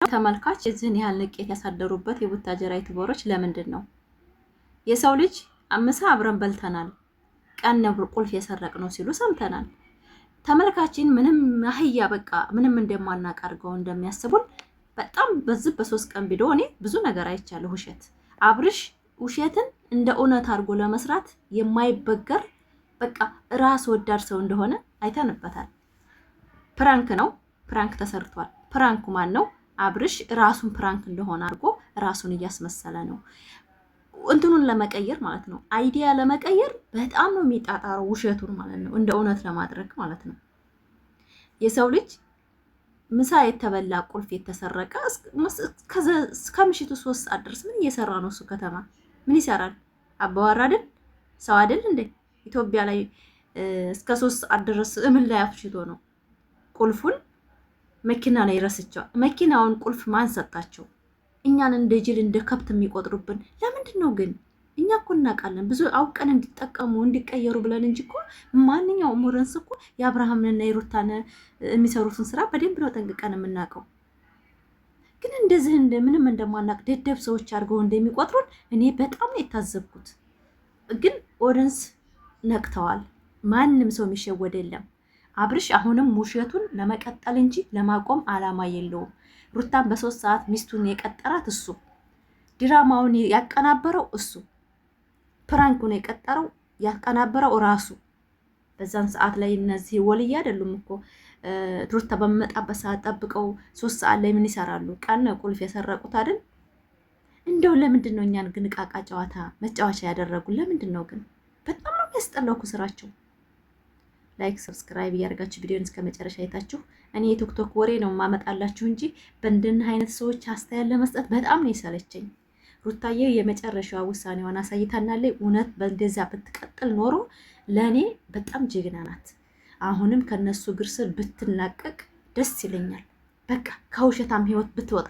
ተመልካች እዚህን ያህል ንቄት ያሳደሩበት የቡታጀራ ዩቲዩበሮች ለምንድን ነው? የሰው ልጅ ምሳ አብረን በልተናል፣ ቀን ነብር ቁልፍ የሰረቅነው ሲሉ ሰምተናል። ተመልካችን ምንም አህያ በቃ ምንም እንደማናቅ አድርገው እንደሚያስቡን በጣም በዚህ በሶስት ቀን ቪዲዮ እኔ ብዙ ነገር አይቻለሁ። ውሸት አብርሽ ውሸትን እንደ እውነት አድርጎ ለመስራት የማይበገር በቃ ራስ ወዳድ ሰው እንደሆነ አይተንበታል። ፕራንክ ነው፣ ፕራንክ ተሰርቷል። ፕራንኩ ማን ነው? አብርሽ ራሱን ፕራንክ እንደሆነ አድርጎ ራሱን እያስመሰለ ነው። እንትኑን ለመቀየር ማለት ነው፣ አይዲያ ለመቀየር በጣም ነው የሚጣጣረው ውሸቱን ማለት ነው፣ እንደ እውነት ለማድረግ ማለት ነው። የሰው ልጅ ምሳ የተበላ ቁልፍ የተሰረቀ ከምሽቱ 3 ሰዓት ድረስ ምን እየሰራ ነው? እሱ ከተማ ምን ይሰራል? አባዋራ አይደል? ሰው አይደል እንዴ? ኢትዮጵያ ላይ እስከ 3 ሰዓት ድረስ እምን ላይ አፍሽቶ ነው ቁልፉን መኪና ላይ ረስቸው። መኪናውን ቁልፍ ማን ሰጣቸው? እኛን እንደ ጅል እንደ ከብት የሚቆጥሩብን ለምንድን ነው ግን? እኛ እኮ እናውቃለን ብዙ አውቀን እንዲጠቀሙ እንዲቀየሩ ብለን እንጂ እኮ ማንኛውም ወረንስ እኮ የአብርሃምንና የሩታን የሚሰሩትን ስራ በደንብ ነው ጠንቅቀን የምናውቀው። ግን እንደዚህ ምንም እንደማናውቅ ደደብ ሰዎች አድርገው እንደሚቆጥሩን እኔ በጣም ነው የታዘብኩት። ግን ኦዲየንስ ነቅተዋል። ማንም ሰው የሚሸወድ የለም። አብርሽ አሁንም ውሸቱን ለመቀጠል እንጂ ለማቆም አላማ የለውም። ሩታን በ3 ሰዓት ሚስቱን የቀጠራት እሱ፣ ድራማውን ያቀናበረው እሱ፣ ፕራንኩን የቀጠረው ያቀናበረው ራሱ። በዛን ሰዓት ላይ እነዚህ ወልያ አይደሉም እኮ ሩታ በመጣበት ሰዓት ጠብቀው 3 ሰዓት ላይ ምን ይሰራሉ? ቀን ቁልፍ የሰረቁት አይደል? እንደው ለምንድን ነው እኛን ግን ቃቃ ጨዋታ መጫወቻ ያደረጉን? ለምንድን ነው ግን? በጣም ነው የሚያስጠላው ስራቸው። ላይክ ሰብስክራይብ እያደረጋችሁ ቪዲዮን እስከ መጨረሻ አይታችሁ እኔ የቲክቶክ ወሬ ነው ማመጣላችሁ እንጂ በእንደነ አይነት ሰዎች አስተያየት ለመስጠት በጣም ነው የሰለቸኝ። ሩታዬ የመጨረሻዋ ውሳኔዋን አሳይታናለች። እውነት በእንደዛ ብትቀጥል ኖሮ ለኔ በጣም ጀግና ናት። አሁንም ከነሱ እግር ስር ብትላቀቅ ደስ ይለኛል። በቃ ከውሸታም ህይወት ብትወጣ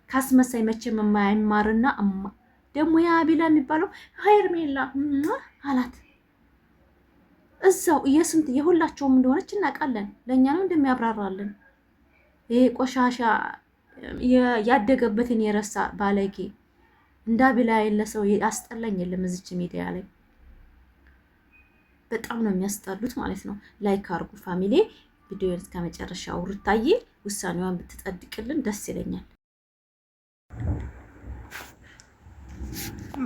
ካስመሳይ መቼም የማይማርና ደግሞ ያ ቢላ የሚባለው ሄርሜላ አላት እዛው የስንት የሁላቸውም እንደሆነች እናውቃለን። ለኛ ነው እንደሚያብራራልን። ይሄ ቆሻሻ ያደገበትን የረሳ ባለጌ እንዳቢላ ያለ ሰው ያስጠላኝ የለም እዚች ሚዲያ ላይ በጣም ነው የሚያስጠሉት ማለት ነው። ላይክ አርጉ ፋሚሊ፣ ቪዲዮን እስከ መጨረሻው ሩታዬ ውሳኔዋን ብትጠድቅልን ደስ ይለኛል።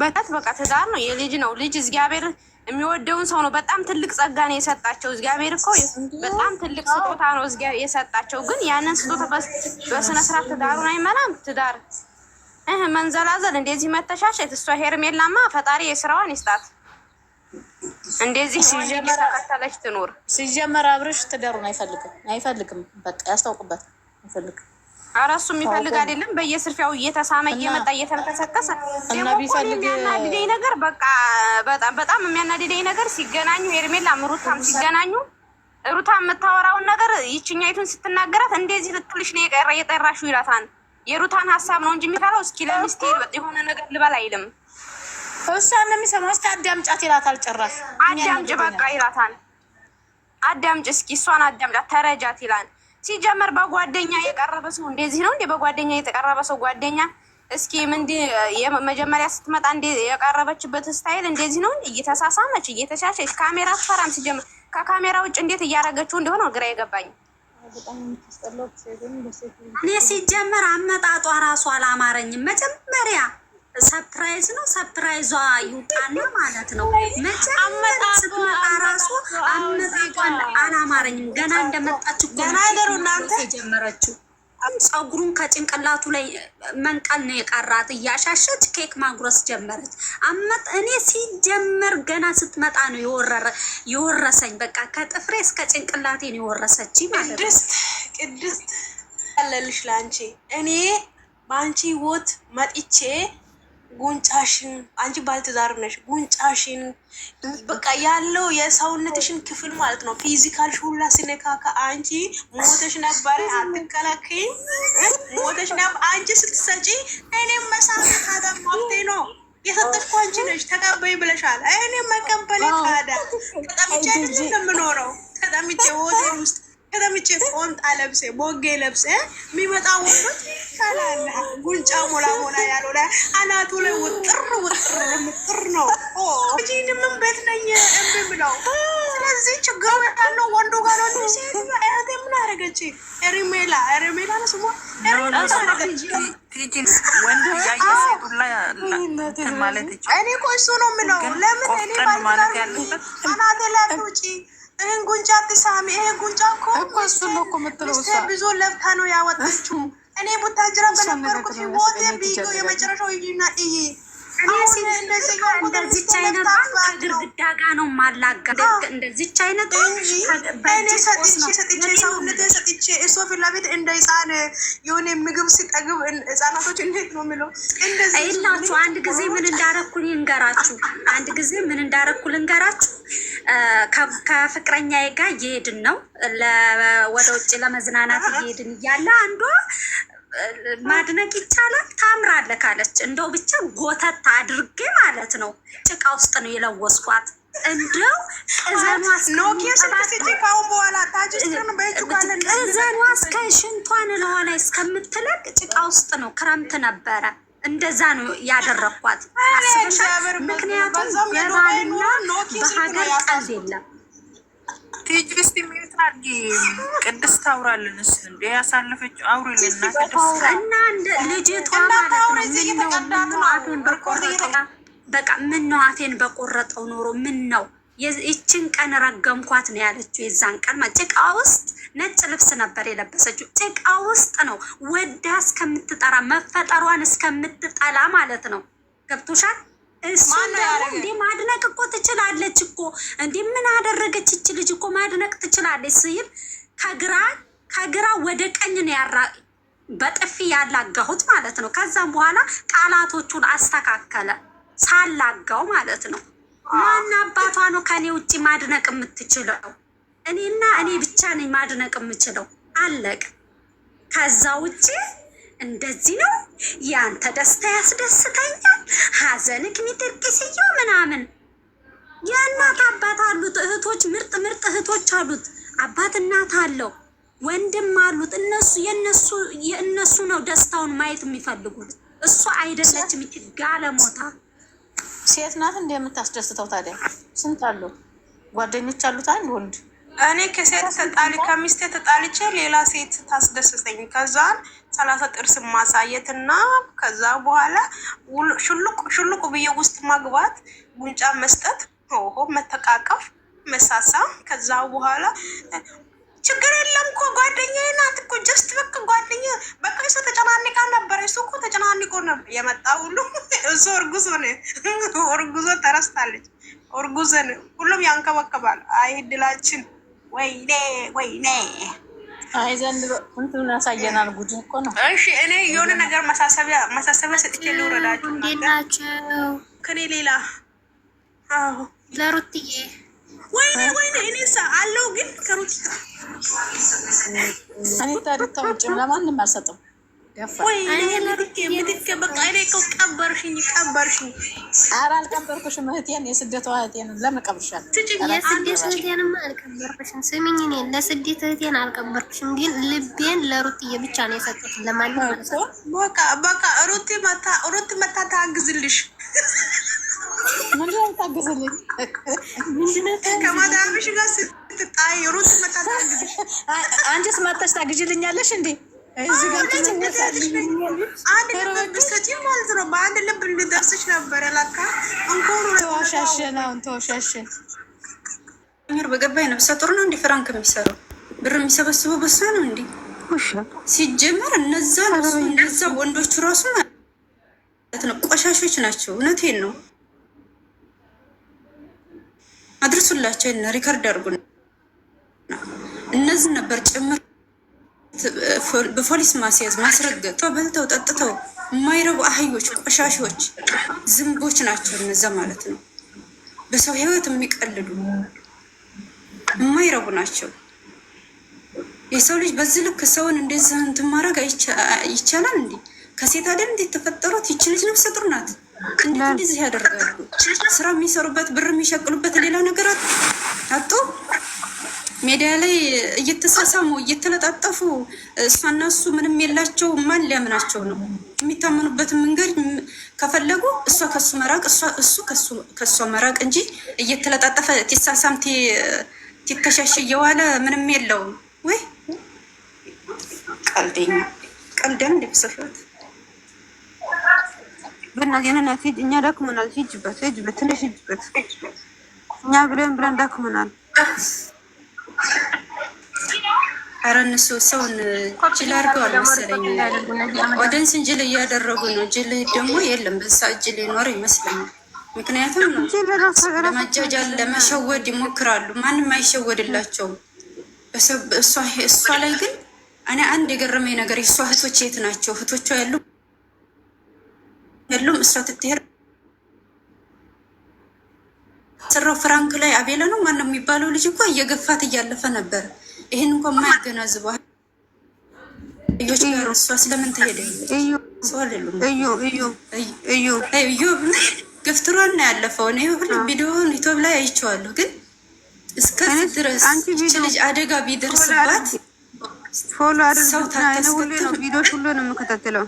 በቃ ትዳር ነው የልጅ ነው ልጅ እግዚአብሔር የሚወደውን ሰው ነው። በጣም ትልቅ ጸጋ ነው የሰጣቸው። እግዚአብሔር እኮ በጣም ትልቅ ስጦታ ነው የሰጣቸው። ግን ያንን ስጦታ በስነ ስርዓት ትዳሩን አይመራም። ትዳር መንዘላዘል፣ እንደዚህ መተሻሸት። እሷ ሄርሜላማ ፈጣሪ የስራዋን ይስጣት። እንደዚህ ሲጀመረች ትኖር። ሲጀመር አብርሽ ትዳሩን አይፈልግም። በቃ ያስታውቅበት አይፈልግም። ኧረ እሱ የሚፈልግ አይደለም። በየስርፊያው እየተሳመ እየመጣ እየተንከሰከሰ እና ቢፈልግ የሚያናድደኝ ነገር በቃ በጣም የሚያናድደኝ ነገር ሲገናኙ ሄርሜላ ሩታም ሲገናኙ ሩታ የምታወራውን ነገር ይችኛይቱን ስትናገራት እንደዚህ ልትልሽ ነው የጠራሽው ይላታል። የሩታን ሀሳብ ነው እንጂ የሚፈራው እስኪ ለሚስቴ የሆነ ነገር ልበል አይልም። እሷን ለሚሰማው እስኪ አዳምጫት ይላታል። ጭራሽ አዳምጭ በቃ ይላታል። አዳምጭ እስኪ እሷን አዳምጫት ተረጃት ይላል። ሲጀመር በጓደኛ የቀረበ ሰው እንደዚህ ነው እንዴ? በጓደኛ የተቀረበ ሰው ጓደኛ እስኪ መጀመሪያ ስትመጣ እንደ የቀረበችበት ስታይል እንደዚህ ነው እንዴ? እየተሳሳመች እየተሻሸች ካሜራ አትፈራም። ሲጀመር ከካሜራ ውጭ እንዴት እያደረገችው እንደሆነ ግራ የገባኝ። እኔ ሲጀመር አመጣጧ ራሱ አላማረኝም። መጀመሪያ ሰርፕራይዝ ነው፣ ሰርፕራይዟ ይውጣና ማለት ነው። መጀመሪያ ስትመጣ ራሱ አመጣጧን አላማረኝም። ገና እንደመጣች የጀመረችው ፀጉሩን ከጭንቅላቱ ላይ መንቀል ነው የቀራት። እያሻሸች ኬክ ማጉረስ ጀመረች። እኔ ሲጀመር ገና ስትመጣ ነው የወረሰኝ። በቃ ከጥፍሬ እስከ ጭንቅላቴ ነው የወረሰች ማለት ነው። ቅድስት ያለልሽ ላንቺ እኔ በአንቺ ህይወት መጥቼ ጉንጫሽን አንቺ ባልትዳር ነሽ። ጉንጫሽን በቃ ያለው የሰውነትሽን ክፍል ማለት ነው ፊዚካልሽ ሁላ ሲነካካ አንቺ ሞተሽ ነበር። አትከላከይም። ሞተሽ ነበር አንቺ ስትሰጪ እኔም መሳት ታዲያ ማፍቴ ነው የሰጠሽ አንቺ ነሽ። ተቀበይ ብለሻል። እኔ መቀበሌ ታዲያ ተጠምቼ ነው የምኖረው። ተጠምቼ ሆቴል ውስጥ ከተምቼ ቆንጣ ለብሴ ቦጌ ለብሴ የሚመጣ ወንዶች ካላለ ጉንጫ ሞላ ሞላ ያልሆነ አናቱ ላይ ውጥር ምጥር ነው። ጂን ምን ቤት ነኝ ብለው። ስለዚህ ችግሩ ያለው ወንዱ ጋር ነው። ሴት አያቴ ምን አደረገች? ሪሜላ ነው ስሟ። ወንዱ ያየ ሴቱላ ማለት ይችላል። እኔ እኮ እሱ ነው የምለው። ለምን እኔ ማለት ያለበት አናቴ ላይ ውጪ ይህን ጉንጫ አትሳሚ። ይሄ ጉንጫ እኮ እሱን ነው እኮ የምትለው እሷ። ብዙ ለፍታ ነው ያወጣችው። እኔ ቡታጅራ በነበርኩት ህይወቴ ቢዩ የመጨረሻው ይና ይይ እንደዚች አይነት ከግድግዳ ጋር ነው ማላጋ። እንደዚች አይነት እኔ ሰጥቼ ሰውነቴ ሰጥቼ እሱ ፊት ለፊት እንደ ህፃን የሆነ ምግብ ሲጠግብ ህፃናቶች እንዴት ነው የሚለው እንደዚህ ይላችሁ። አንድ ጊዜ ምን እንዳረኩ ልንገራችሁ። ከፍቅረኛዬ ጋር እየሄድን ነው ወደ ውጭ ለመዝናናት እየሄድን እያለ አንዷ ማድነቅ ይቻላል ታምራለህ ካለች እንደው ብቻ ጎተት አድርጌ ማለት ነው ጭቃ ውስጥ ነው የለወስኳት። እንደው እዘኗ እስከ ሽንቷን ለሆነ እስከምትለቅ ጭቃ ውስጥ ነው። ክረምት ነበረ። እንደዛ ነው ያደረኳት። ምክንያቱም በባልና በሀገር ቀልድ የለም። ቲጂ እስቲ ምን ታርጊ? ቅድስት ታውራለን እሱ እንደ ያሳለፈችው አውሪልና ቅድስት እና እንደ ልጅቷ ማለት ነው አፌን በቆረጠው በቃ ምን ነው አፌን በቆረጠው ኖሮ ምን ነው ይችን ቀን ረገምኳት ነው ያለችው። የዛን ቀን ጭቃ ውስጥ ነጭ ልብስ ነበር የለበሰችው። ጭቃ ውስጥ ነው ወዳ እስከምትጠራ መፈጠሯን እስከምትጠላ ማለት ነው። ገብቶሻል? እሱ እንዴ ማድነቅ እኮ ትችላለች እኮ እንዴ ምን አደረገች እቺ ልጅ እኮ ማድነቅ ትችላለች ሲል ከግራ ወደ ቀኝ ነው በጥፊ ያላጋሁት ማለት ነው። ከዛም በኋላ ቃላቶቹን አስተካከለ ሳላጋው ማለት ነው። ማን አባቷ ነው ከኔ ውጪ ማድነቅ የምትችለው? እኔና እኔ ብቻ ነኝ ማድነቅ የምችለው። አለቅ። ከዛ ውጪ እንደዚህ ነው። ያንተ ደስታ ያስደስተኛል፣ ሀዘንክ ሚጥርቅስየው ምናምን። የእናት አባት አሉት እህቶች፣ ምርጥ እህቶች አሉት። አባት እናት አለው፣ ወንድም አሉት። የእነሱ ነው ደስታውን ማየት የሚፈልጉት። እሱ አይደለችም ጋለሞታ። ሴት ናት እንደምታስደስተው። ታዲያ ስንት አሉ ጓደኞች አሉት አንድ ወንድ። እኔ ከሚስቴ ተጣልቼ ሌላ ሴት ታስደስተኝ። ከዛን 30 ጥርስ ማሳየት እና ከዛ በኋላ ሹልቁ ብዬ ውስጥ ማግባት፣ ጉንጫ መስጠት፣ መተቃቀፍ፣ መሳሳ። ከዛ በኋላ ችግር የለም እኮ ጓደኛዬ ናት እኮ ጀስት በቃ ጓደኛ በቃ እሱ ተጨናንቃ ነበር። እሱ እኮ ተጨናንቆ ነበር የመጣ ሁሉ እሱ እርጉዝ ሆነ። እርጉዞ ተረስታለች። እርጉዝን ሁሉም ያንከባከባል። አይ ድላችን ወይኔ አይ ዘንድሮ እንትን ያሳየናል። ጉድ እኮ ነው። እሺ እኔ የሆነ ነገር ማሳሰቢያ ሰጥቼ ልውረዳችሁ። እንዴት ናቸው? ከኔ ሌላ አዎ ለሩትዬ ወይኔ እኔሳ አለው ግን ከሩት እኔ ታዲያ ውጭም ለማንም አልሰጥም። በቃ እኔ እኮ ቀበርሽኝ። ኧረ አልቀበርኩሽም እህቴን፣ የስደቷ እህቴን ለምን ቀብርሻለሁ? የስደት እህቴንማ አልቀበርኩሽም። ስሚኝ፣ እኔ ለስደት እህቴን አልቀበርኩሽም፣ ግን ልቤን ለሩትዬ ብቻ ነው የሰጡት። ለማንም ማለት ነው። በቃ ሩት መታ ታግዝልሽ። ምንድን ነው ታግዝልኝ? ከማዳምሽ ጋር ስትጣይ ሩት መታ ታግዝልሽ። አንቺስ መተሽ ታግዥልኛለሽ እንዴ? እዚህ ጋር አንድ ልብ ብትሰጪ ማለት ነው። በአንድ ልብ ልደርስሽ ነበር። ለካ እንኮሩ ተወሻሸን ምር በገባኝ ነብሰ ጡር ነው እንዲ ፍራንክ የሚሰራው ብር የሚሰበስበው በሷ ነው እንዲ ሲጀመር እነዛ ወንዶቹ ራሱ ማለት ነው ቆሻሾች ናቸው። እውነቴን ነው። አድርሱላቸው እና ሪከርድ አድርጉ። እነዚህ ነበር ጭምር በፖሊስ ማስያዝ ማስረገጥ። በልተው ጠጥተው የማይረቡ አህዮች፣ ቆሻሾች፣ ዝንቦች ናቸው እነዛ ማለት ነው። በሰው ህይወት የሚቀልዱ የማይረቡ ናቸው። የሰው ልጅ በዚህ ልክ ሰውን እንደዚህ እንትን ማድረግ ይቻላል እንዴ? ከሴት አይደል እንዴት ተፈጠሩት? ይች ልጅ ነፍሰ ጡር ናት። እንዴት እንደዚህ ያደርጋሉ? ስራ የሚሰሩበት ብር የሚሸቅሉበት ሌላ ነገር አጡ። ሜዲያ ላይ እየተሳሳሙ እየተለጣጠፉ እሷና እሱ ምንም የላቸው። ማን ሊያምናቸው ነው? የሚታመኑበትን መንገድ ከፈለጉ እሷ ከሱ መራቅ፣ እሱ ከሷ መራቅ እንጂ እየተለጣጠፈ ቲሳሳም ቲተሻሽ እየዋለ ምንም የለውም ወይ ቀልደኛ ቀልደን እንደብሰፈት በእናትህ ሂጅ፣ እኛ ደክሞናል። ሂጅበት ትንሽ ሂጅበት። እኛ ብለን ደክሞናል። ኧረ እነሱ ሰውን ጅል አድርገዋል መሰለኝ። ኦዲየንስን ጅል እያደረጉ ነው። ጅል ደግሞ የለም በዛ ጅል ሊኖር ይመስለኛል። ምክንያቱም ለማጃጃል ለመሸወድ ይሞክራሉ። ማንም አይሸወድላቸውም። እሷ ላይ ግን እኔ አንድ የገረመኝ ነገር የእሷ እህቶች የት ናቸው? እህቶቿ የሉም። እሷ ትትሄድ ስራው ፍራንክ ላይ አቤለ ነው ማነው የሚባለው ልጅ እኮ እየገፋት እያለፈ ነበር። ይህን እንኳ ማያገናዝበዋል ልጆች ጋር እሷ ስለምን ትሄደ? እዩ ገፍትሯን ነው ያለፈው። እኔ ሁሉ ቪዲዮውን ዩቲዩብ ላይ አይቼዋለሁ። ግን እስከዚህ ድረስ ይቺ ልጅ አደጋ ቢደርስባት ፎሎ አድርገን ሁሌ ነው ቪዲዮሽ ሁሉ ነው የምከታተለው።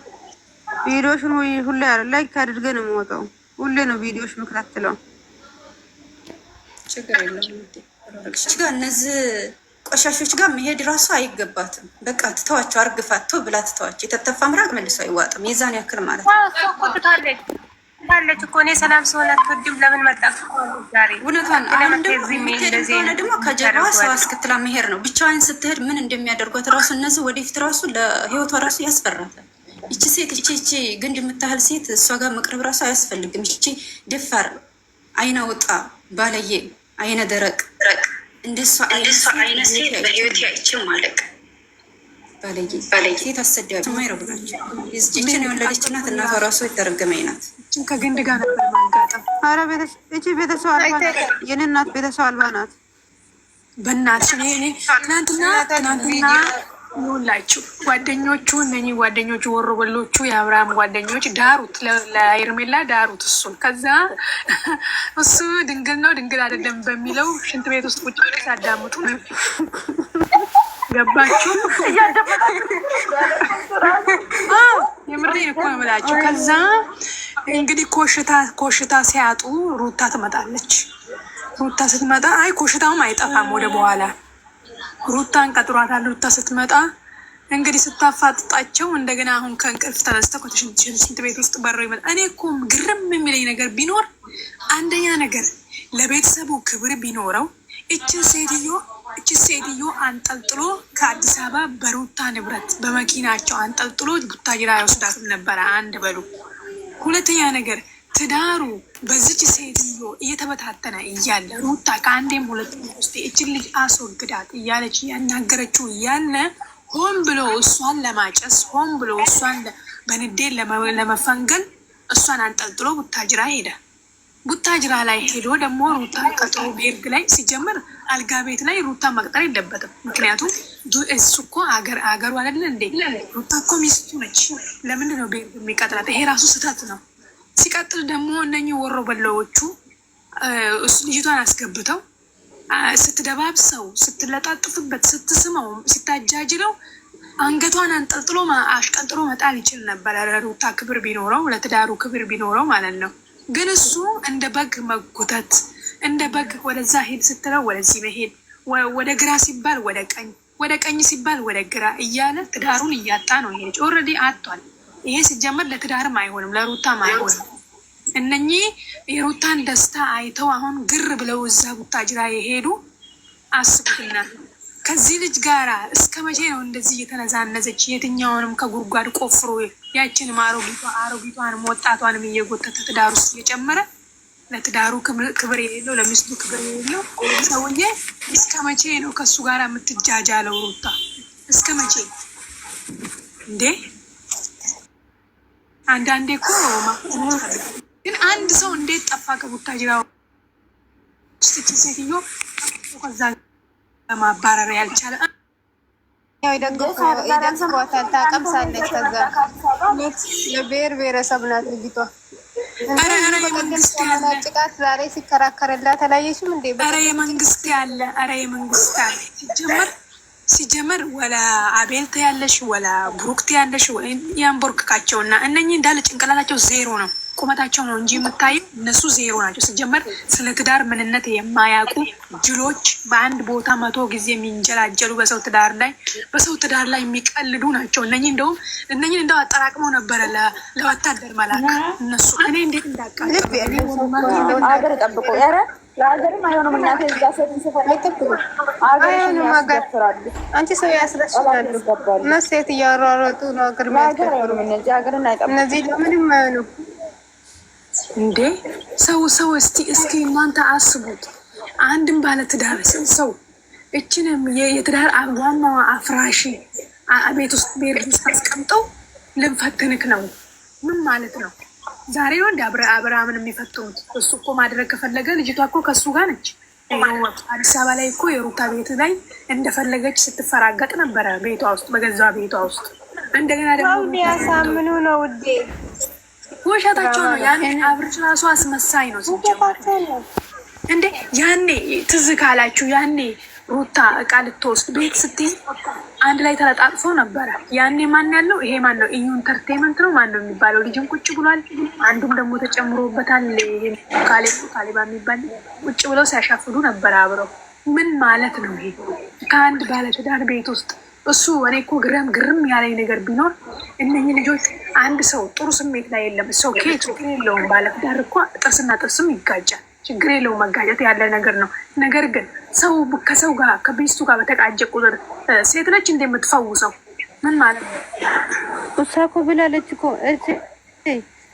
ቪዲዮሽን ሁሌ ላይክ አድርገን ነው የምወጣው። ሁሌ ነው ቪዲዮሽ የምከታተለው። ችግር የለም ጋር እነዚህ ቆሻሾች ጋር መሄድ ራሱ አይገባትም። በቃ ትተዋቸው፣ አርግፋቶ ብላ ትተዋቸው። የተተፋ ምራቅ መልሶ አይዋጥም። የዛን ያክል ማለት ነው ታለች እኮ እኔ ሰላም ሲሆን አትወድም። ለምን መጣች ዛሬ? እውነቷን አሁን ደግሞ ደግሞ ከጀርባ ሰው አስከትላ መሄድ ነው። ብቻዋን ስትሄድ ምን እንደሚያደርጓት ራሱ እነዚህ ወደፊት ራሱ ለህይወቷ ራሱ ያስፈራታል። ይቺ ሴት ይቺ ግንድ የምታህል ሴት እሷ ጋር መቅረብ ራሱ አያስፈልግም። ይቺ ደፋር፣ አይነ ወጣ፣ ባለየ፣ አይነ ደረቅ እንደሷ አይነት ሴት በህይወት አይቼም አለቅ ባለየ ሴት አሰዳቢ የማይረቡ ናቸው። ይችን የወለደች ናት። እናቷ ራሱ የተረገመኝ ናት። ከግንድ ጋር ነበር ማጋጠም። ኧረ እቺ ቤተሰብ አልባ ናት። የኔ እናት ቤተሰብ አልባ ናት። በእናትሽ እኔ ትናንትና ይኸውላችሁ ጓደኞቹ እነኚህ ጓደኞቹ ወሮበሎቹ የአብርሃም ጓደኞች ዳሩት፣ ለሄርሜላ ዳሩት እሱን። ከዛ እሱ ድንግል ነው ድንግል አይደለም በሚለው ሽንት ቤት ውስጥ ቁጭ ብለው ሲያዳምጡ ነው። ገባችሁ? የምሬን እኮ ነው የምላችሁ። ከዛ እንግዲህ ኮሽታ ሲያጡ ሩታ ትመጣለች። ሩታ ስትመጣ አይ ኮሽታውም አይጠፋም ወደ በኋላ ሩታን ቀጥሯታል። ሩታ ስትመጣ እንግዲህ ስታፋጥጣቸው እንደገና አሁን ከእንቅልፍ ተነስተው ከሽንት ቤት ውስጥ በረው ይመጣ። እኔ እኮ ግርም የሚለኝ ነገር ቢኖር አንደኛ ነገር ለቤተሰቡ ክብር ቢኖረው እችን ሴትዮ አንጠልጥሎ ከአዲስ አበባ በሩታ ንብረት በመኪናቸው አንጠልጥሎ ቡታጅራ አይወስዳትም ነበረ። አንድ በሉ። ሁለተኛ ነገር ትዳሩ በዚች ሴትዮ እየተበታተነ እያለ ሩታ ከአንዴም ሁለት ውስጥ እችን ልጅ አስወግዳት እያለች እያናገረችው እያለ ሆን ብሎ እሷን ለማጨስ ሆን ብሎ እሷን በንዴት ለመፈንገል እሷን አንጠልጥሎ ቡታጅራ ሄደ። ቡታጅራ ላይ ሄዶ ደግሞ ሩታ ቀጥሮ ቤርግ ላይ ሲጀምር አልጋ ቤት ላይ ሩታ መቅጠር የለበትም። ምክንያቱም እሱ እኮ አገሩ አይደለ እንዴ? ሩታ እኮ ሚስቱ ነች። ለምንድን ነው ቤርግ የሚቀጥራት? ይሄ ራሱ ስህተት ነው። ሲቀጥል ደግሞ እነኚህ ወሮ በላዎቹ ልጅቷን አስገብተው ስትደባብሰው፣ ስትለጣጥፍበት፣ ስትስመው፣ ስታጃጅለው አንገቷን አንጠልጥሎ አሽቀንጥሮ መጣል ይችል ነበር። ለሩታ ክብር ቢኖረው፣ ለትዳሩ ክብር ቢኖረው ማለት ነው። ግን እሱ እንደ በግ መጎተት፣ እንደ በግ ወደዛ ሄድ ስትለው ወደዚህ መሄድ፣ ወደ ግራ ሲባል ወደ ቀኝ፣ ወደ ቀኝ ሲባል ወደ ግራ እያለ ትዳሩን እያጣ ነው። ይሄ ኦልሬዲ አጥቷል። ይሄ ሲጀመር ለትዳርም አይሆንም፣ ለሩታም አይሆንም። እነኚህ የሩታን ደስታ አይተው አሁን ግር ብለው እዛ ቡታጅራ የሄዱ አስቡትና ከዚህ ልጅ ጋራ እስከ መቼ ነው እንደዚህ እየተነዛነዘች የትኛውንም ከጉድጓድ ቆፍሮ ያችንም አሮጊቷንም ወጣቷንም እየጎተተ ትዳር ውስጥ እየጨመረ ለትዳሩ ክብር የሌለው ለሚስቱ ክብር የሌለው ሰውዬ እስከ መቼ ነው ከሱ ጋር የምትጃጃለው? ሩታ እስከ መቼ እንዴ? አንዳንዴ እኮ ግን አንድ ሰው እንዴት ጠፋ ከቡታጅራ ውስጥ ሴትዮ ከዛ ለማባረር ያልቻለ ይደግፏታል፣ ታቀምሳለች። ከዛ የብሔር ብሔረሰብ ናት ልጅቷ። የመንግስት ያለ ጭቃት ዛሬ ሲከራከርላት አላየሽም እንዴ? የመንግስት ያለ ሲጀመር ወላ አቤልት ያለሽ ወላ ብሩክት ያለሽ ያንቦርክካቸውና እነኚህ እንዳለ ጭንቅላታቸው ዜሮ ነው። ቁመታቸው ነው እንጂ የምታዩ እነሱ ዜሮ ናቸው። ሲጀመር ስለ ትዳር ምንነት የማያውቁ ጅሎች፣ በአንድ ቦታ 100 ጊዜ የሚንጀላጀሉ በሰው ትዳር ላይ የሚቀልዱ ናቸው። እነኚህ እንደው አጠራቅመው ነበረ ለወታደር መላክ እነሱ። እኔ እንዴት እንዳቃል አገር ጠብቆ ያረ ለሀገርም አይሆንም። እናቴ እዛ አንቺ ሰው ያስረሽናሉ እና ሴት እያሯሯጡ ነው ሀገር እነዚህ ለምንም አይሆኑ እንዴ ሰው እስኪ እናንተ አስቡት። አንድም ባለ ትዳር ሰው እችንም የትዳር ዋናዋ አፍራሺ ቤት ውስጥ አስቀምጠው ልንፈትንክ ነው። ምን ማለት ነው? ዛሬ ነው እንደ አብርሃምን የሚፈትኑት? እሱ እኮ ማድረግ ከፈለገ ልጅቷ እኮ ከሱ ጋር ነች። አዲስ አበባ ላይ እኮ የሩታ ቤት ላይ እንደፈለገች ስትፈራገጥ ነበረ፣ ቤቷ ውስጥ በገዛ ቤቷ ውስጥ። እንደገና ደግሞ ያሳምኑ ነው ውዴ፣ ውሸታቸው ነው። ያኔ አብርሽ ራሱ አስመሳይ ነው ሲጀመር። እንዴ ያኔ ትዝ ካላችሁ ያኔ ሩታ እቃ ልትወስድ ቤት ስትይ አንድ ላይ ተለጣጥፎ ነበረ። ያኔ ማን ያለው? ይሄ ማን ነው? ኢዩ ኢንተርቴንመንት ነው ማን ነው የሚባለው? ልጅም ቁጭ ብሏል። አንዱም ደግሞ ተጨምሮበታል። ካሌባ የሚባል ቁጭ ብለው ሲያሻፍዱ ነበረ አብረው። ምን ማለት ነው ይሄ? ከአንድ ባለትዳር ቤት ውስጥ እሱ እኔ እኮ ግርም ያለኝ ነገር ቢኖር እነኚህ ልጆች አንድ ሰው ጥሩ ስሜት ላይ የለም። ሰው ችግር የለውም። ባለትዳር እኮ ጥርስና ጥርስም ይጋጫል። ችግር የለውም። መጋጨት ያለ ነገር ነው። ነገር ግን ሰው ከሰው ጋር ከቤስቱ ጋር በተቃጀ ቁጥር ሴት ነች እንደምትፈውሰው ምን ማለት ነው? እሷ እኮ ብላለች እኮ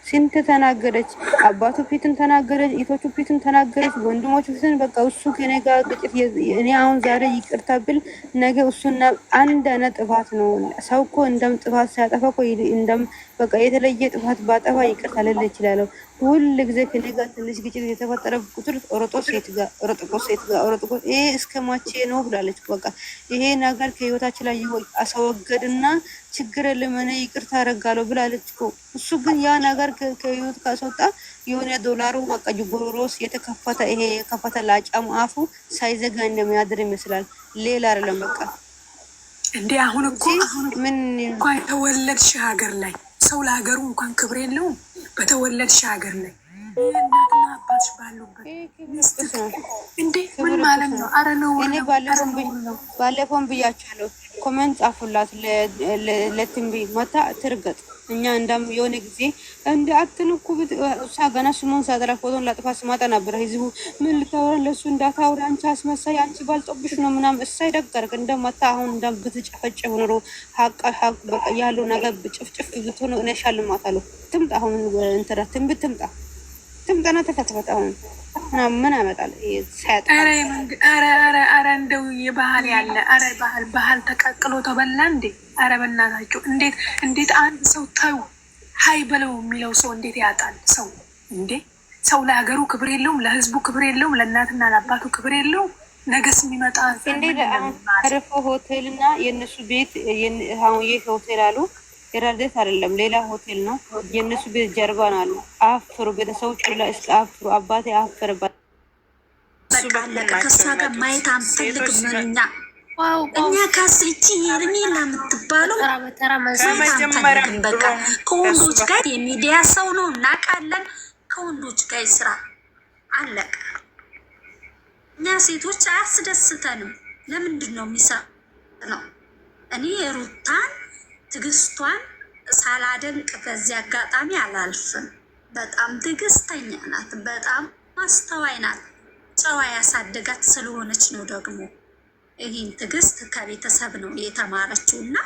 ስንት ተናገረች። አባቱ ፊትም ተናገረች፣ ኢቶቹ ፊትም ተናገረች፣ ወንድሞቹ ፊትም በቃ እሱ ከኔ ጋር ግጭት እኔ አሁን ዛሬ ይቅርታ ብል ነገ እሱና አንድ አይነት ጥፋት ነው። ሰው እኮ እንደም ጥፋት ሲያጠፋ እኮ እንደም በቃ የተለየ ጥፋት ባጠፋ ይቅርታ ልል ይችላለሁ። ሁል ጊዜ ከኔ ጋር ትንሽ ግጭት የተፈጠረ ቁጥር ሮጦ ሴት ጋር ይሄ እስከ መቼ ነው ብላለች። በቃ ይሄ ነገር ከህይወታችን ላይ አስወገድና ችግር የለም እኔ ይቅርታ አደርጋለሁ ብላለች እኮ። እሱ ግን ያ ነገር ከህይወት ካስወጣ የሆነ ዶላሩ በቃ ጅጎሮሮስ የተከፈተ ይሄ የከፈተ ላጫሙ አፉ ሳይዘጋ እንደሚያድር ይመስላል። ሌላ አይደለም በቃ እንዴ አሁን እኮ ምን እንኳን ተወለድሽ ሀገር ላይ ሰው ለሀገሩ እንኳን ክብር የለውም። በተወለድሽ ሀገር ላይ እናትና አባትሽ ባሉበት እንዴ ምን ማለት ነው? አረ ነው እኔ ባለፈውን ብያቸዋለሁ። ኮሜንት ጻፉላት ለትንቢ መታ ትርገጥ። እኛ እንደም የሆነ ጊዜ እንደ አትንኩ እሷ ገና ስሙን ሳጠራ ፎቶን ላጥፋ ስማጣ ነበር። ህዝቡ ምን ልታወራ ለሱ እንዳታወራ አንቺ አስመሳይ አንቺ ባልጦብሽ ነው ምናምን እሳይ ደጋር እንደማታ አሁን እንደም ብትጨፈጨፍ ኖሮ ሀቅ በቃ ያለው ነገር ብጭፍጭፍ ብትሆን እኔ ሻልማታለሁ። ትምጣ አሁን እንተራ ትንቢ ትምጣና ተፈተፈታ አሁን ምን ያመጣል? አረ እንደው የባህል ያለ አረ ባህል ተቀቅሎ ተበላ እንዴ! አረ በእናታቸው እንዴት አንድ ሰው ታዩ ሀይ በለው የሚለው ሰው እንዴት ያጣል? ሰው እንዴ ሰው ለሀገሩ ክብር የለውም፣ ለህዝቡ ክብር የለውም፣ ለእናትና ለአባቱ ክብር የለውም። ነገስ የሚመጣ አረፎ ሆቴልና የእነሱ ቤት አሁን ይህ ሆቴል አሉ የራዴት አይደለም ሌላ ሆቴል ነው። የእነሱ ቤት ጀርባ ነው አሉ። አፍሩ ቤተሰቦች ላይ እስከ አፍሩ አባቴ አፈረባት። በቃ አለቀ። ከእሷ ጋር ማየት አንፈልግም። እኛ ካስቺ የርሜ ለምትባለው ማየት አንፈልግም። በቃ ከወንዶች ጋር የሚዲያ ሰው ነው እናውቃለን። ከወንዶች ጋር ስራ አለቀ። እኛ ሴቶች አያስደስተንም። ለምንድን ነው ነው? እኔ ሩታን ትግስቷን ሳላደንቅ በዚህ አጋጣሚ አላልፍም። በጣም ትግስተኛ ናት። በጣም አስተዋይ ናት። ጨዋ ያሳደጋት ስለሆነች ነው ደግሞ ይህን ትግስት ከቤተሰብ ነው የተማረችው እና